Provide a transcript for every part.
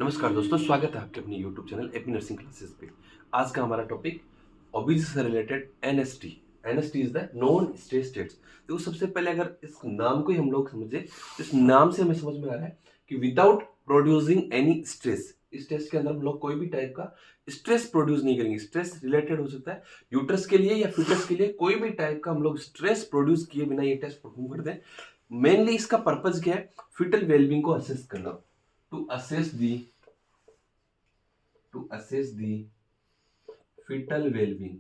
नमस्कार दोस्तों, स्वागत है आपके अपने YouTube channel AP nursing classes पे। आज का हमारा टॉपिक ओबेसिटी से related NST. NST is the non stress states. तो सबसे पहले अगर इस नाम को ही हम लोग समझे, इस नाम से हमें समझ में आ रहा है कि विदाउट प्रोड्यूसिंग एनी स्ट्रेस, इस टेस्ट के अंदर हम लोग कोई भी टाइप का स्ट्रेस प्रोड्यूस नहीं करेंगे। स्ट्रेस रिलेटेड हो सकता है यूट्रस के लिए या फीटस के लिए, कोई भी टाइप का हम लोग स्ट्रेस प्रोड्यूस किए बिना ये टेस्ट परफॉर्म करते हैं। मेनली इसका पर्पज क्या है? फीटल वेलबींग को असेस करना, to assess the fetal wellbeing.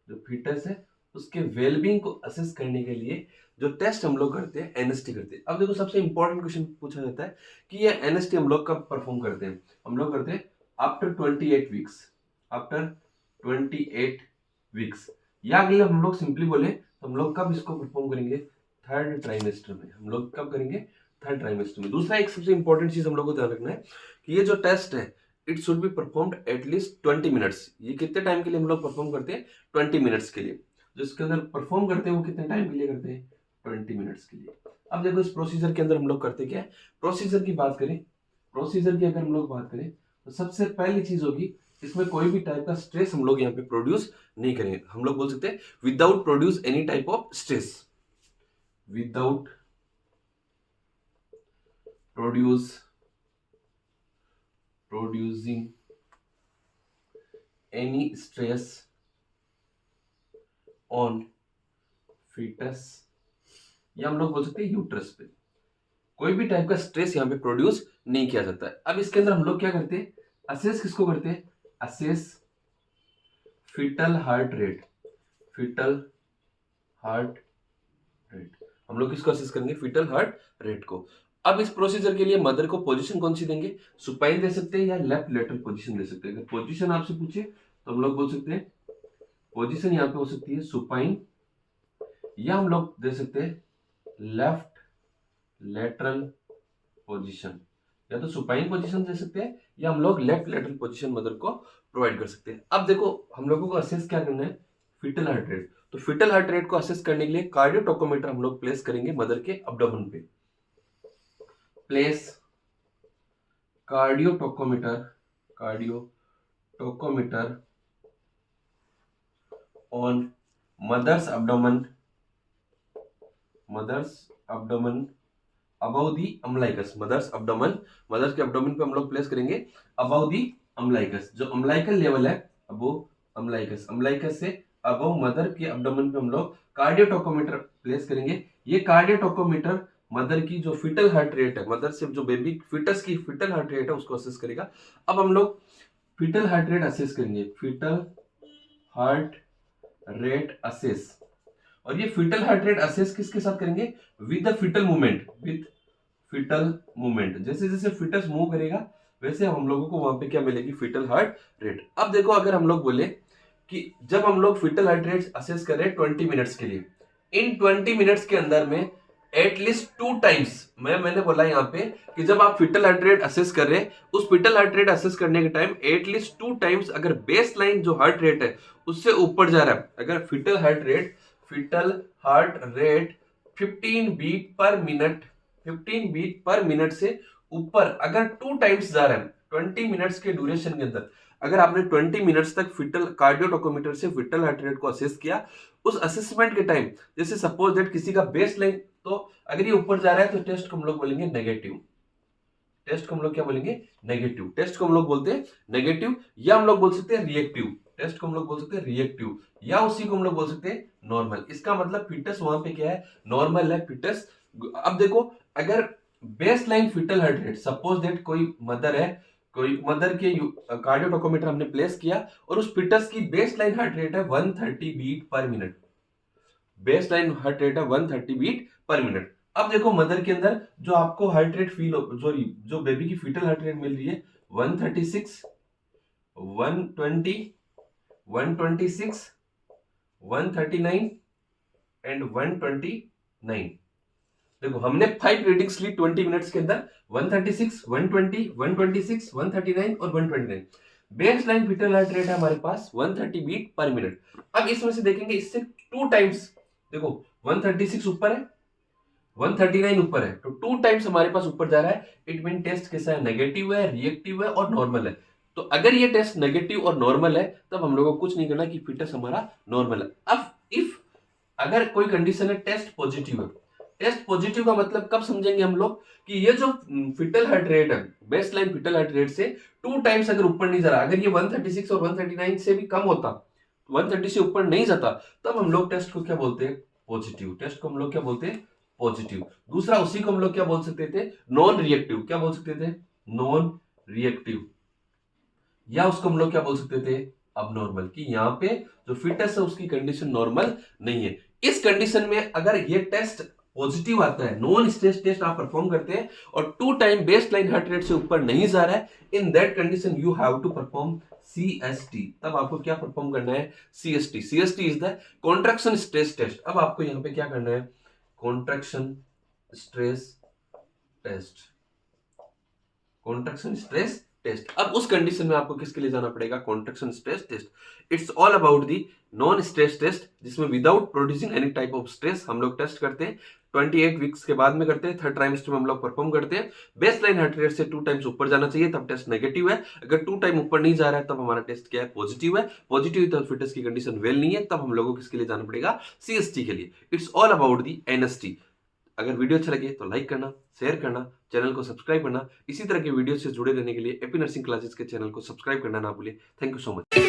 जो फीटस है उसके वेलबींग को असेस करने के लिए जो टेस्ट हम लोग करते हैं, एनएसटी करते हैं। अब देखो, सबसे इंपॉर्टेंट क्वेश्चन पूछा जाता है कि ये एनएसटी हम लोग कब परफॉर्म करते हैं? हम लोग करते हैं आफ्टर 28 वीक्स। आफ्टर 28 वीक्स, या अगले हम लोग सिंपली बोले तो हम लोग कब इसको परफॉर्म करेंगे? थर्ड ट्राइमेस्टर में। हम लोग कब करेंगे? थर्ड ट्राइमेस्टर में। दूसरा एक सबसे इंपॉर्टेंट चीज हम लोग को ध्यान रखना है कि ये जो टेस्ट है, it should be performed at least 20 minutes. ये कितने टाइम के लिए हम लोग परफॉर्म करते हैं? 20 मिनट्स के लिए। जो इसके अंदर परफॉर्म करते हैं वो कितने टाइम के लिए करते हैं? 20 मिनट्स के लिए। अब देखो, इस प्रोसीजर के अंदर हम लोग करते क्या है? प्रोसीजर की बात करें, प्रोसीजर की अगर हम लोग बात करें तो सबसे पहली चीज होगी, इसमें कोई भी टाइप का स्ट्रेस हम लोग यहाँ पे प्रोड्यूस नहीं करेंगे। हम लोग बोल सकते हैं without produce any type of stress. Without producing any stress on fetus, या हम लोग बोल सकते हैं यूट्रस पे। कोई भी टाइप का स्ट्रेस यहाँ पे प्रोड्यूस नहीं किया जाता है। अब इसके अंदर हम लोग क्या करते हैं? असेस किसको करते हैं? Assess fetal heart rate. Fetal heart rate, हम लोग किसको असेस करेंगे? फीटल हार्ट रेट को। अब इस प्रोसीजर के लिए मदर को पोजीशन कौन सी देंगे? सुपाइन दे सकते हैं या लेफ्ट लेटरल पोजीशन दे सकते हैं। अगर पोजीशन आपसे पूछे तो हम लोग बोल सकते हैं पोजीशन यहाँ पे हो सकती है सुपाइन, या हम लोग दे सकते हैं लेफ्ट लेटरल पोजीशन। या तो सुपाइन पोजीशन दे सकते हैं या हम लोग लेफ्ट लेटरल पोजीशन मदर को प्रोवाइड कर सकते हैं। अब देखो, हम लोगों को असेस क्या करना है? Fetal heart rate. तो फीटल हार्ट रेट को असेस करने के लिए कार्डियोटोकोमीटर हम लोग प्लेस करेंगे मदर के अब्डोमेन पे। Place cardiotocometer on mother's abdomen above the umbilicus। Mother's के abdomen पे हम लोग प्लेस करेंगे above the umbilicus। जो umbilical लेवल है, above umbilicus से above मदर के abdomen पे हम लोग कार्डियोटोकोमीटर प्लेस करेंगे। ये कार्डियोटोकोमीटर मदर की जो फीटल हार्ट रेट है, मदर से जो बेबी फीटस की फीटल हार्ट रेट है उसको असेस करेगा। अब हम लोग फीटल हार्ट रेट असेस करेंगे, फीटल हार्ट रेट असेस। और ये फीटल हार्ट रेट असेस किसके साथ करेंगे? With the fetal movement. जैसे जैसे फीटस मूव करेगा वैसे हम लोगों को वहां पे क्या मिलेगी? Fetal heart rate. अब देखो, अगर हम लोग बोले कि जब हम लोग फीटल हार्ट रेट असेस कर रहे हैं 20 मिनट्स के लिए, इन 20 मिनट्स के अंदर में एटलीस्ट 2 टाइम्स, मैंने बोला यहाँ पे कि जब आप फीटल हार्ट रेट असेस कर रहे हैं, उस फीटल हार्ट रेट असेस करने के टाइम एटलीस्ट 2 टाइम्स अगर बेस लाइन जो हार्ट रेट है उससे ऊपर जा रहा है, अगर fetal heart rate 15 beat per minute से ऊपर अगर 2 टाइम्स जा रहा है 20 मिनट्स के ड्यूरेशन के अंदर, अगर आपने 20 मिनट्स तक फीटल कार्डियोटोकोमीटर से फीटल हार्ट रेट को असेस किया, उस असेसमेंट के टाइम जैसे सपोज दैट किसी का बेस लाइन, तो अगर ये ऊपर जा रहा है तो टेस्ट को हम लोग बोलेंगे नेगेटिव। टेस्ट को हम लोग क्या बोलेंगे? नेगेटिव। टेस्ट को हम लोग बोलते हैं नेगेटिव, या हम लोग बोल सकते हैं रिएक्टिव। टेस्ट को हम लोग बोल सकते हैं रिएक्टिव, या उसी को हम लोग बोल सकते हैं नॉर्मल। इसका मतलब फीटस वहां पे क्या है? नॉर्मल है फीटस। अब देखो, अगर base line fetal heart rate, suppose that कोई मदर के कार्डियोटोकोमीटर हमने प्लेस किया और उस फीटस की बेस लाइन हार्ट रेट है 130 beat per minute. Base line heart rate है 130 बीट पर मिनट। अब देखो, मदर के अंदर जो आपको हार्ट रेट फील हो, जो बेबी की फीटल हार्ट रेट मिल रही है 136, 120, 126, 139 एंड 129। देखो, हमने 5 रीडिंग्स ली 20 मिनट्स के अंदर, 136, 120, 126, 139 और 129। Base line fetal heart rate है हमारे पास 130 बीट पर मिनट। अब इसमें से देखेंगे इससे 2 टाइम्स, देखो 136 ऊपर है, 139 ऊपर है तो 2 टाइम्स हमारे पास ऊपर जा रहा है, इट मीन टेस्ट कैसा है, नेगेटिव है, रिएक्टिव है और नॉर्मल है। तो अगर ये टेस्ट नेगेटिव और नॉर्मल है तब हम लोगों को कुछ नहीं करना कि फिटनेस हमारा नॉर्मल है। अब इफ अगर कोई कंडीशन है टेस्ट पॉजिटिव है, टेस्ट पॉजिटिव का मतलब कब समझेंगे हम लोग कि ये जो फिटल हार्ट रेट है, best line fetal heart rate से 2 टाइम्स अगर ऊपर नहीं जा रहा, अगर ये 136 और 139 से भी कम होता, 130 से ऊपर नहीं जाता, तब हम लोग टेस्ट को क्या बोलते हैं, पॉजिटिव। टेस्ट को हम लोग क्या बोलते हैं, पॉजिटिव। दूसरा उसी को हम लोग क्या बोल सकते थे, नॉन रिएक्टिव। क्या बोल सकते थे, नॉन रिएक्टिव। या उसको हम लोग क्या बोल सकते थे, अबनॉर्मल, कि यहाँ पे जो फिटनेस है उसकी कंडीशन नॉर्मल नहीं है। इस कंडीशन में अगर ये टेस्ट पॉजिटिव आता है, नॉन स्ट्रेस टेस्ट आप परफॉर्म करते हैं और 2 time best line heart rate से ऊपर नहीं जा रहा है, in that condition you have to perform CST। तब आपको क्या परफॉर्म करना है, CST। CST is the contraction stress test. अब आपको यहाँ पे क्या करना है, contraction stress test, contraction stress test. अब उस कंडीशन में आपको किसके लिए जाना पड़ेगा, contraction stress test. It's all about the non stress test, जिसमें without producing any type of stress हम लोग टेस्ट करते हैं। 28 वीक्स के बाद में करते हैं, थर्ड ट्राइमेस्टर में हम लोग परफॉर्म करते हैं। बेस्ट लाइन हार्ट रेट से 2 टाइम्स ऊपर जाना चाहिए तब टेस्ट नेगेटिव है, अगर 2 टाइम ऊपर नहीं जा रहा है तब हमारा टेस्ट क्या है, पॉजिटिव है। पॉजिटिव तब फिटनेस की कंडीशन वेल नहीं है, तब हम लोगों को किसके लिए जाना पड़ेगा, CST के लिए। It's all about the NST। अगर वीडियो अच्छा लगे तो लाइक करना, शेयर करना, चैनल को सब्सक्राइब करना। इसी तरह के वीडियो से जुड़े रहने के लिए एपी नर्सिंग क्लासेस के चैनल को सब्सक्राइब करना ना भूलिए। Thank you so much.